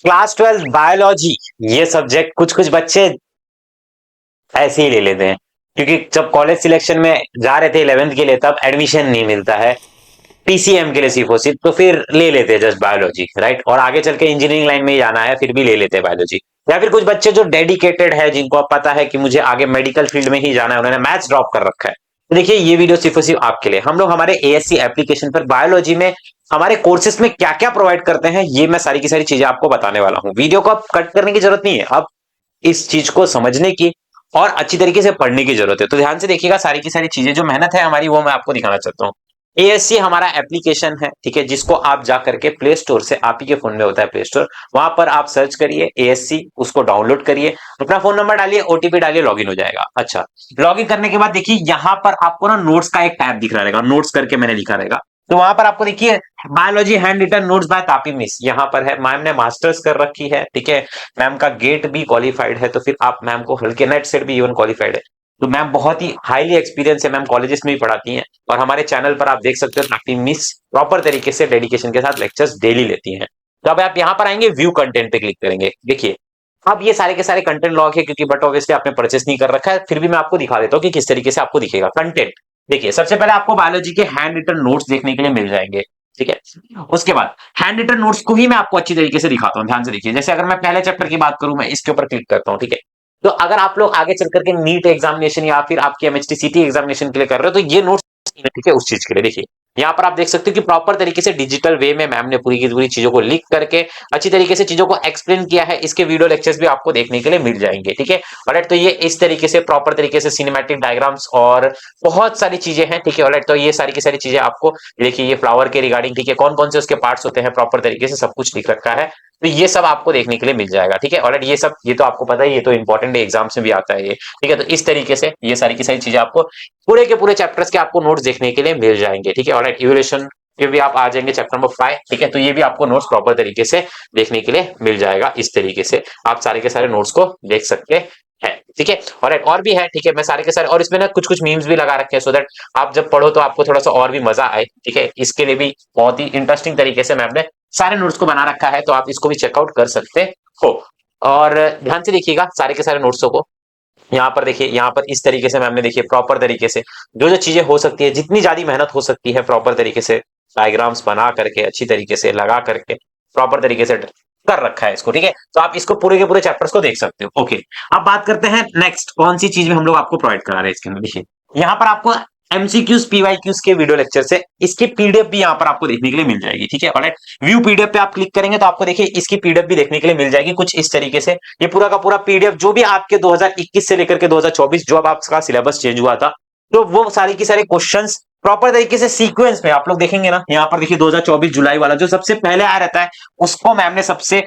Class 12 biology, ये subject कुछ कुछ बच्चे ऐसे ही ले लेते हैं, क्योंकि जब कॉलेज सिलेक्शन में जा रहे थे 11th के लिए तब एडमिशन नहीं मिलता है पीसीएम के लिए सिर्फ और सिर्फ, तो फिर ले लेते हैं जस्ट बायोलॉजी, राइट। और आगे चल के इंजीनियरिंग लाइन में ही जाना है फिर भी ले लेते हैं बायोलॉजी। या फिर कुछ बच्चे जो डेडिकेटेड है, जिनको अब पता है कि मुझे आगे मेडिकल फील्ड में ही जाना है, उन्होंने मैथ्स ड्रॉप कर रखा है, तो देखिए ये वीडियो सिर्फ और सिर्फ आपके लिए। हम लोग हमारे एएससी एप्लीकेशन पर बायोलॉजी में हमारे कोर्सेज में क्या क्या प्रोवाइड करते हैं, ये मैं सारी की सारी चीजें आपको बताने वाला हूँ। वीडियो को अब कट करने की जरूरत नहीं है, अब इस चीज को समझने की और अच्छी तरीके से पढ़ने की जरूरत है। तो ध्यान से देखिएगा, सारी की सारी चीजें जो मेहनत है हमारी वो मैं आपको दिखाना चाहता हूँ। एएससी हमारा एप्लीकेशन है, ठीक है, जिसको आप जा करके प्ले स्टोर से, आप ही के फोन में होता है प्ले स्टोर, वहां पर आप सर्च करिए एएससी, उसको डाउनलोड करिए, अपना फोन नंबर डालिए, ओटीपी डालिए, लॉगिन हो जाएगा। अच्छा, लॉगिन करने के बाद देखिए यहाँ पर आपको ना नोट्स का एक टैब दिख रहा रहेगा, नोट्स करके मैंने लिखा रहेगा, तो वहां पर आपको देखिए biology hand written notes by Tapi miss, यहाँ पर है। मैम ने मास्टर्स कर रखी है, ठीक है, मैम का गेट भी क्वालिफाइड है, तो फिर आप मैम को हल्के नेट सेट भी इवन क्वालिफाइड है, तो मैम बहुत ही हाईली एक्सपीरियंस है, मैम कॉलेजेस में भी पढ़ाती हैं। और हमारे चैनल पर आप देख सकते हो ताकि मिस प्रॉपर तरीके से डेडिकेशन के साथ लेक्चर्स डेली लेती हैं। तो अब आप यहाँ पर आएंगे, व्यू कंटेंट पे क्लिक करेंगे। देखिए अब ये सारे के सारे कंटेंट लॉग है, क्योंकि बट ऑब्वियसली आपने परचेस नहीं कर रखा है, फिर भी मैं आपको दिखा देता हूँ कि किस तरीके से आपको दिखेगा कंटेंट। देखिए सबसे पहले आपको बायोलॉजी के हैंड रिटन नोट्स देखने के लिए मिल जाएंगे, ठीक है। उसके बाद हैंड रिटन नोट्स को ही मैं आपको अच्छी तरीके से दिखाता हूँ, ध्यान से देखिए। जैसे अगर मैं पहले चैप्टर की बात करूं, मैं इसके ऊपर क्लिक करता हूँ, ठीक है। तो अगर आप लोग आगे चल करके नीट एग्जामिनेशन या फिर आपके एमएचटी सीटी एग्जामिनेशन के लिए कर रहे हो, तो ये नोट्स, ठीक है, उस चीज के लिए देखिए यहाँ पर आप देख सकते हो कि प्रॉपर तरीके से डिजिटल वे में मैम ने पूरी की पूरी चीजों को लिख करके अच्छी तरीके से चीजों को एक्सप्लेन किया है। इसके वीडियो लेक्चर्स भी आपको देखने के लिए मिल जाएंगे, ठीक है। ऑलराइट, तो ये इस तरीके से प्रॉपर तरीके से सिनेमैटिक डायग्राम्स और बहुत सारी चीजें हैं, ठीक है। ऑलराइट, तो ये सारी की सारी चीजें आपको देखिए, ये फ्लावर के रिगार्डिंग, ठीक है, कौन कौन से उसके पार्ट्स होते हैं, प्रॉपर तरीके से सब कुछ लिख रखा है, तो ये सब आपको देखने के लिए मिल जाएगा, ठीक है। ऑलराइट, ये सब, ये तो आपको पता है, ये तो इंपॉर्टेंट एग्जाम्स में भी आता है ये, ठीक है। तो इस तरीके से ये सारी की सारी चीजें आपको पूरे के पूरे चैप्टर्स के आपको नोट्स देखने के लिए मिल जाएंगे, ठीक है। ऑलराइट, इवोल्यूशन ये भी आप आ जाएंगे चैप्टर नंबर 5, ठीक है, तो ये भी आपको नोट्स प्रॉपर तरीके से देखने के लिए मिल जाएगा। इस तरीके से आप सारे के सारे नोट्स को देख सकते हैं, ठीक है। और भी है, ठीक है, मैं सारे के सारे, और इसमें ना कुछ कुछ मीम्स भी लगा रखे हैं, सो दैट आप जब पढ़ो तो आपको थोड़ा सा और भी मजा आए, ठीक है। इसके लिए भी बहुत ही इंटरेस्टिंग तरीके से मैम ने सारे नोट्स को बना रखा है, तो आप इसको भी चेकआउट कर सकते हो। और ध्यान से देखिएगा सारे के सारे नोट्सों को, यहाँ पर देखिए, यहाँ पर इस तरीके से मैम ने देखिए प्रॉपर तरीके से जो जो चीजें हो सकती है, जितनी ज्यादा मेहनत हो सकती है, प्रॉपर तरीके से डायग्राम्स बना करके अच्छी तरीके से लगा करके प्रॉपर तरीके से कर रखा है इसको, ठीक है। तो आप इसको पूरे के पूरे चैप्टर्स को देख सकते हो। ओके, अब बात करते हैं नेक्स्ट कौन सी चीज में हम लोग आपको प्रोवाइड करा रहे हैं इसके अंदर। देखिए यहाँ पर आपको एमसीक्यूज पीवाईक्यूज के वीडियो लेक्चर से इसकी पीडीएफ भी यहाँ पर आपको देखने के लिए मिल जाएगी, ठीक है। ऑलराइट, व्यू पीडीएफ पे आप क्लिक करेंगे तो आपको देखिए इसकी पीडीएफ भी देखने के लिए मिल जाएगी कुछ इस तरीके से। ये पूरा का पूरा पीडीएफ जो भी आपके 2021 से लेकर के 2024 जो अब आपका सिलेबस चेंज हुआ था, तो वो सारी की सारे क्वेश्चंस प्रॉपर तरीके से सीक्वेंस में आप लोग देखेंगे ना। यहाँ पर देखिए 2024 जुलाई वाला जो सबसे पहले आ रहता है, उसको मैम ने सबसे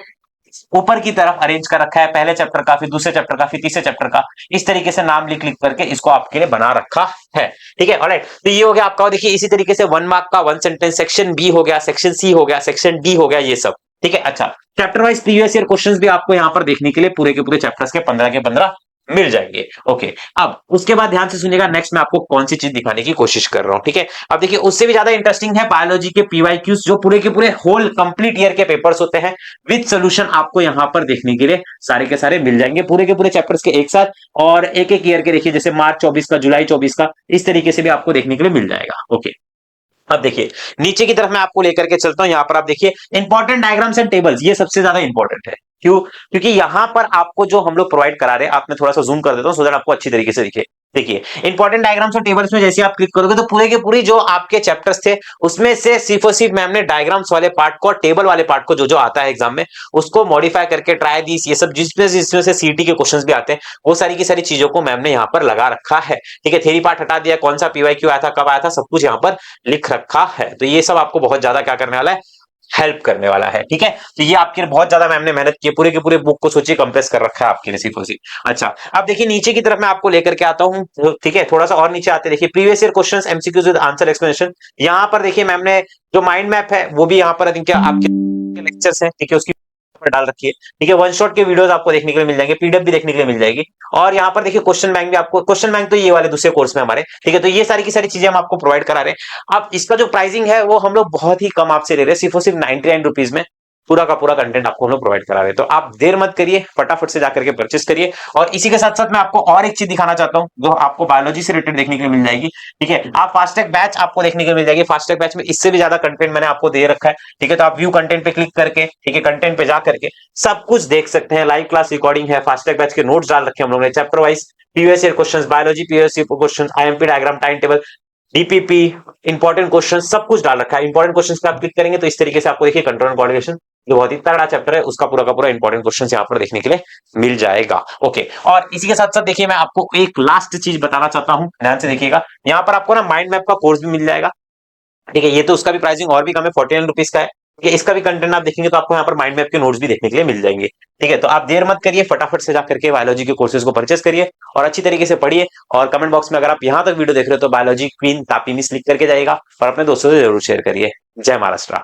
ऊपर की तरफ अरेंज कर रखा है, पहले चैप्टर का, फिर दूसरे चैप्टर का, फिर तीसरे चैप्टर का, इस तरीके से नाम लिख लिख करके इसको आपके लिए बना रखा है, ठीक है। ऑलराइट, तो ये हो गया आपका। देखिए इसी तरीके से 1 मार्क का 1 सेंटेंस, सेक्शन बी हो गया, सेक्शन सी हो गया, सेक्शन डी हो गया, ये सब, ठीक है। अच्छा, chapter wise previous year questions भी आपको यहाँ पर देखने के लिए पूरे के पूरे चैप्टर्स के 15 के 15 मिल जाएंगे। ओके, अब उसके बाद ध्यान से सुनिएगा, नेक्स्ट मैं आपको कौन सी चीज दिखाने की कोशिश कर रहा हूं, ठीक है। अब देखिए उससे भी ज्यादा इंटरेस्टिंग है बायोलॉजी के पीवाईक्यूज, जो पूरे के पूरे होल कंप्लीट ईयर के पेपर्स होते हैं विद सोल्यूशन, आपको यहां पर देखने के लिए सारे के सारे मिल जाएंगे पूरे के पूरे चैप्टर्स के एक साथ, और एक एक ईयर के देखिए, जैसे मार्च 24 का, जुलाई 24 का, इस तरीके से भी आपको देखने के लिए मिल जाएगा। ओके, अब देखिए नीचे की तरफ मैं आपको लेकर के चलता हूं। यहाँ पर आप देखिए इंपॉर्टेंट डायग्राम्स एंड टेबल्स, ये सबसे ज्यादा इंपॉर्टेंट है। क्यों? क्योंकि यहाँ पर आपको जो हम लोग प्रोवाइड करा रहे हैं, आप मैं थोड़ा सा जूम कर देता हूं सो दैट आपको अच्छी तरीके से दिखे। देखिए इंपॉर्टेंट डायग्राम्स और टेबल्स में जैसे आप क्लिक करोगे तो पूरे के पूरी जो आपके चैप्टर्स थे उसमें से सिर्फ और सिर्फ मैम ने डायग्राम्स वाले पार्ट को और टेबल वाले पार्ट को, जो जो आता है एग्जाम में, उसको मॉडिफाई करके ट्राई दिस, ये सब जिसमें जिसमें से सीटी के क्वेश्चंस भी आते हैं, वो सारी की सारी चीजों को मैम ने यहाँ पर लगा रखा है, ठीक है। थ्योरी पार्ट हटा दिया, कौन सा पीवाईक्यू आया था, कब आया था, सब कुछ यहाँ पर लिख रखा है। तो ये सब आपको बहुत ज्यादा क्या करने वाला है, हेल्प करने वाला है, ठीक है। तो ये आपके लिए बहुत ज्यादा मैम ने मेहनत की, पूरे के पूरे बुक को सोचिए कंप्रेस कर रखा है आपके लिए सिर्फ और सिर्फ। अच्छा, अब देखिए नीचे की तरफ मैं आपको लेकर के आता हूं, ठीक है, थोड़ा सा और नीचे आते देखिए previous year questions MCQs with answer explanation. यहाँ पर देखिए मैम ने जो माइंड मैप है वो भी यहाँ पर आपके लेक्चर्स हैं, ठीक है, उसकी पर डाल रखी है, ठीक है। वन शॉट के वीडियोस आपको देखने के लिए मिल जाएंगे, पीडीएफ भी देखने के लिए मिल जाएगी, और यहाँ पर देखिए क्वेश्चन बैंक भी आपको, क्वेश्चन बैंक तो ये वाले दूसरे कोर्स में हमारे, ठीक है। तो ये सारी की सारी चीजें हम आपको प्रोवाइड करा रहे हैं। अब इसका जो प्राइसिंग है वो हम लोग बहुत ही कम आपसे ले रहे हैं, सिर्फ और सिर्फ 99 रुपीज में, पूरा का पूरा कंटेंट आपको हम लोग प्रोवाइड करा रहे हैं। तो आप देर मत करिए, फटाफट से जाकर के परचेस करिए। और इसी के साथ साथ मैं आपको और एक चीज दिखाना चाहता हूं जो आपको बायोलॉजी से रिलेटेड देखने के लिए मिल जाएगी। ठीक है, आप फास्टैग बैच आपको देखने के लिए मिल जाएगी। फास्टैग बैच में इससे भी ज्यादा कंटेंट मैंने आपको दे रखा है। ठीक है, तो आप व्यू कंटेंट पे क्लिक करके, ठीक है, कंटेंट पे जा करके सब कुछ देख सकते हैं। लाइव क्लास रिकॉर्डिंग है, फास्टैग बैच के नोट्स डाल रखे हैं हम लोगों ने, chapter wise previous year questions, biology previous year questions, IMP diagram, time table, DPP, important question, सब कुछ डाल रखा है। इंपॉर्टेंट क्वेश्चन पे आप क्लिक करेंगे तो इस तरीके से आपको देखिए कंट्रोल एंड कोऑर्डिनेशन जो बहुत ही तगड़ा चैप्टर है उसका पूरा का पूरा इंपॉर्टेंट क्वेश्चन यहाँ पर देखने के लिए मिल जाएगा। ओके, और इसी के साथ साथ देखिए मैं आपको एक लास्ट चीज बताना चाहता हूं, ध्यान से देखिएगा। यहाँ पर आपको ना माइंड मैप का कोर्स भी मिल जाएगा। ठीक है, ये तो उसका भी प्राइसिंग और भी कम है, 49 रुपीज का है। ठीक है, इसका भी कंटेंट आप देखेंगे तो आपको यहाँ पर माइंड मैप के नोट्स भी देखने के लिए मिल जाएंगे। ठीक है, तो आप देर मत करिए, फटाफट से जाकर के बायोलॉजी के कोर्सेज को परचेस करिए और अच्छी तरीके से पढ़िए। और कमेंट बॉक्स में अगर आप यहाँ तक वीडियो देख रहे हो तो बायोलॉजी क्वीन तापी मिस लिख करके जाइएगा और अपने दोस्तों से जरूर शेयर करिए। जय महाराष्ट्र।